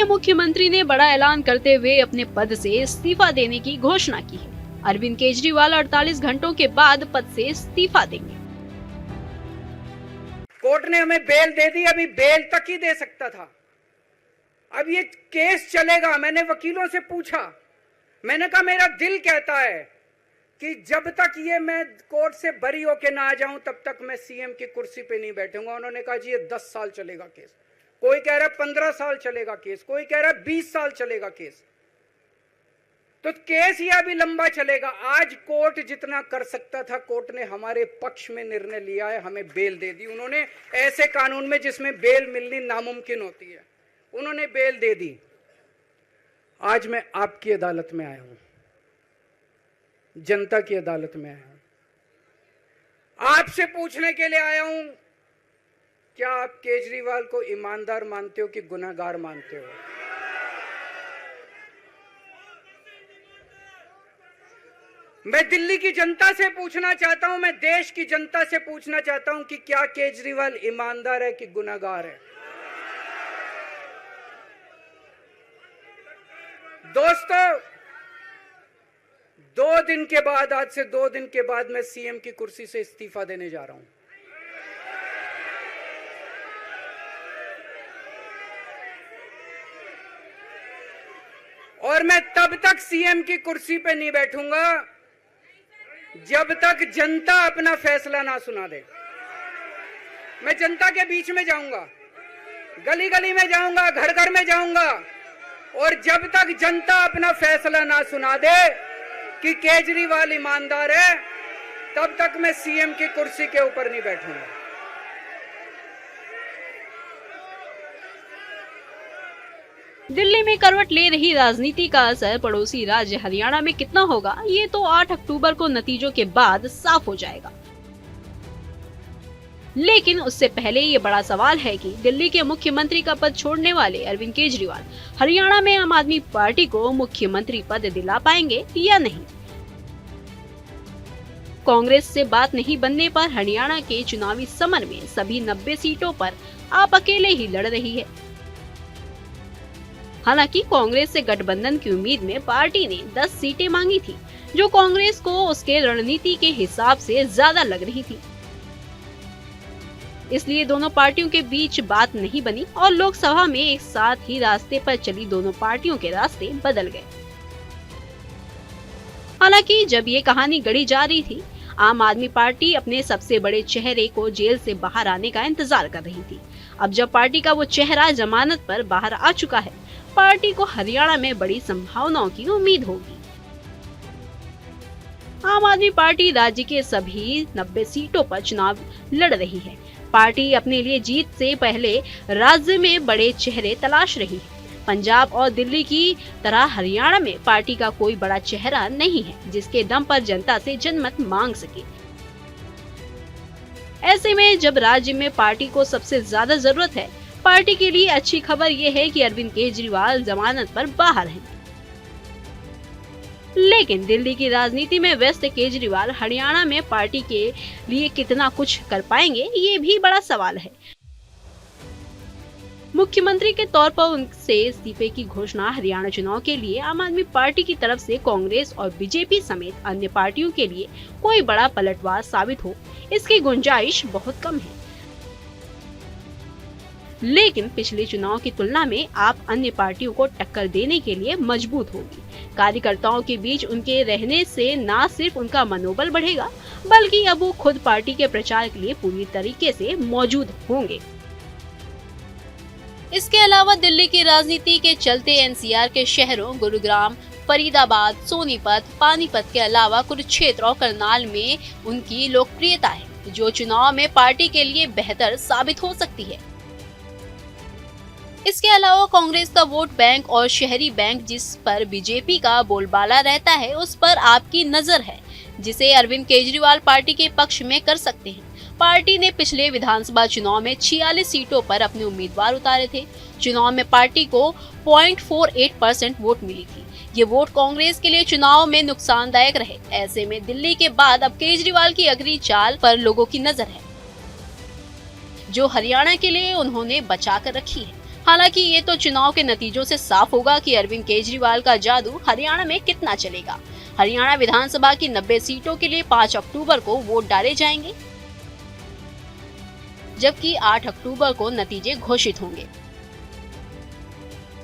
के मुख्यमंत्री ने बड़ा ऐलान करते हुए अपने पद से इस्तीफा देने की घोषणा की है। अरविंद केजरीवाल 48 घंटों के बाद पद से इस्तीफा देंगे। कोर्ट ने हमें बेल दे दी, अभी बेल तक ही दे सकता था। अब ये केस चलेगा। मैंने वकीलों से पूछा, मैंने कहा मेरा दिल कहता है कि जब तक ये मैं कोर्ट से बरी होके ना आ जाऊं तब तक मैं सीएम की कुर्सी पे नहीं बैठूंगा। उन्होंने कहा जी ये 10 साल चलेगा केस, कोई कह रहा है 15 साल चलेगा केस, कोई कह रहा है 20 साल चलेगा केस। तो केस ये अभी लंबा चलेगा। आज कोर्ट जितना कर सकता था, कोर्ट ने हमारे पक्ष में निर्णय लिया है, हमें बेल दे दी। उन्होंने ऐसे कानून में जिसमें बेल मिलनी नामुमकिन होती है, उन्होंने बेल दे दी। आज मैं आपकी अदालत में आया हूं, जनता की अदालत में आया हूं, आपसे पूछने के लिए आया हूं, क्या आप केजरीवाल को ईमानदार मानते हो कि गुनहगार मानते हो? मैं दिल्ली की जनता से पूछना चाहता हूं, मैं देश की जनता से पूछना चाहता हूं कि क्या केजरीवाल ईमानदार है कि गुनहगार है? दोस्तों, 2 दिन के बाद, आज से 2 दिन के बाद मैं सीएम की कुर्सी से इस्तीफा देने जा रहा हूं। और मैं तब तक सीएम की कुर्सी पे नहीं बैठूंगा जब तक जनता अपना फैसला ना सुना दे। मैं जनता के बीच में जाऊंगा, गली गली में जाऊंगा, घर घर में जाऊंगा, और जब तक जनता अपना फैसला ना सुना दे कि केजरीवाल ईमानदार है, तब तक मैं सीएम की कुर्सी के ऊपर नहीं बैठूंगा। दिल्ली में करवट ले रही राजनीति का असर पड़ोसी राज्य हरियाणा में कितना होगा, ये तो 8 अक्टूबर को नतीजों के बाद साफ हो जाएगा। लेकिन उससे पहले ये बड़ा सवाल है कि दिल्ली के मुख्यमंत्री का पद छोड़ने वाले अरविंद केजरीवाल हरियाणा में आम आदमी पार्टी को मुख्यमंत्री पद दिला पाएंगे या नहीं। कांग्रेस से बात नहीं बनने पर हरियाणा के चुनावी समर में सभी 90 सीटों पर आप अकेले ही लड़ रही है। हालांकि कांग्रेस से गठबंधन की उम्मीद में पार्टी ने 10 सीटें मांगी थी, जो कांग्रेस को उसके रणनीति के हिसाब से ज्यादा लग रही थी। इसलिए दोनों पार्टियों के बीच बात नहीं बनी और लोकसभा में एक साथ ही रास्ते पर चली दोनों पार्टियों के रास्ते बदल गए। हालांकि जब ये कहानी गढ़ी जा रही थी, आम आदमी पार्टी अपने सबसे बड़े चेहरे को जेल से बाहर आने का इंतजार कर रही थी। अब जब पार्टी का वो चेहरा जमानत पर बाहर आ चुका है, पार्टी को हरियाणा में बड़ी संभावनाओं की उम्मीद होगी। आम आदमी पार्टी राज्य के सभी 90 सीटों पर चुनाव लड़ रही है। पार्टी अपने लिए जीत से पहले राज्य में बड़े चेहरे तलाश रही है। पंजाब और दिल्ली की तरह हरियाणा में पार्टी का कोई बड़ा चेहरा नहीं है जिसके दम पर जनता से जनमत मांग सके। ऐसे में जब राज्य में पार्टी को सबसे ज्यादा जरूरत है, पार्टी के लिए अच्छी खबर यह है कि अरविंद केजरीवाल जमानत पर बाहर हैं। लेकिन दिल्ली की राजनीति में व्यस्त केजरीवाल हरियाणा में पार्टी के लिए कितना कुछ कर पाएंगे, ये भी बड़ा सवाल है। मुख्यमंत्री के तौर पर उनसे इस्तीफे की घोषणा हरियाणा चुनाव के लिए आम आदमी पार्टी की तरफ से कांग्रेस और बीजेपी समेत अन्य पार्टियों के लिए कोई बड़ा पलटवार साबित हो, इसकी गुंजाइश बहुत कम है। लेकिन पिछले चुनाव की तुलना में आप अन्य पार्टियों को टक्कर देने के लिए मजबूत होगी। कार्यकर्ताओं के बीच उनके रहने से न सिर्फ उनका मनोबल बढ़ेगा, बल्कि अब वो खुद पार्टी के प्रचार के लिए पूरी तरीके से मौजूद होंगे। इसके अलावा दिल्ली की राजनीति के चलते एनसीआर के शहरों गुरुग्राम, फरीदाबाद, सोनीपत, पानीपत के अलावा कुरुक्षेत्र और करनाल में उनकी लोकप्रियता है, जो चुनाव में पार्टी के लिए बेहतर साबित हो सकती है। इसके अलावा कांग्रेस का वोट बैंक और शहरी बैंक जिस पर बीजेपी का बोलबाला रहता है, उस पर आपकी नजर है, जिसे अरविंद केजरीवाल पार्टी के पक्ष में कर सकते हैं। पार्टी ने पिछले विधानसभा चुनाव में 46 सीटों पर अपने उम्मीदवार उतारे थे। चुनाव में पार्टी को 0.48% वोट मिली थी। ये वोट कांग्रेस के लिए चुनाव में नुकसानदायक रहे। ऐसे में दिल्ली के बाद अब केजरीवाल की अगली चाल पर लोगों की नजर है, जो हरियाणा के लिए उन्होंने बचा कर रखी है। हालांकि ये तो चुनाव के नतीजों से साफ होगा कि अरविंद केजरीवाल का जादू हरियाणा में कितना चलेगा। हरियाणा विधानसभा की 90 सीटों के लिए 5 अक्टूबर को वोट डाले जाएंगे, जबकि 8 अक्टूबर को नतीजे घोषित होंगे।